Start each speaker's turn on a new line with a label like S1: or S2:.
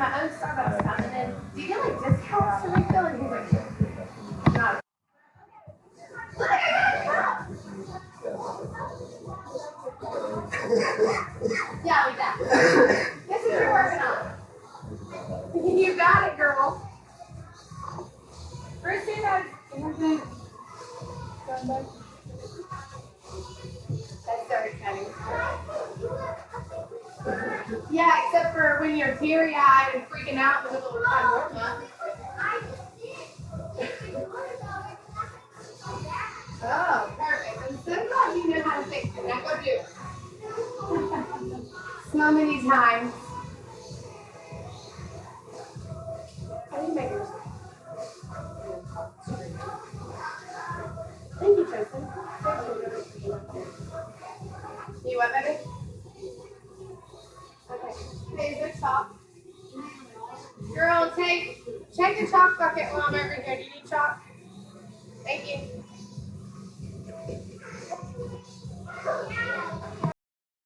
S1: my own Starbucks cup, and then do you get like discounts to refill? And he's like, not. Look at that cup. Yeah, like that. This is what you're working on. You got it, girl. First thing that that's so exciting. Yeah, except for when you're teary-eyed and freaking out in the middle of the time warm-up. Oh, perfect. I'm so glad you know how to fix it. Now go do it. So many times. How do you make it? Thank you, Tristan. You what, baby? Okay. Hey, is there chalk? Girl, check the chalk bucket while I'm over here. Do you need chalk?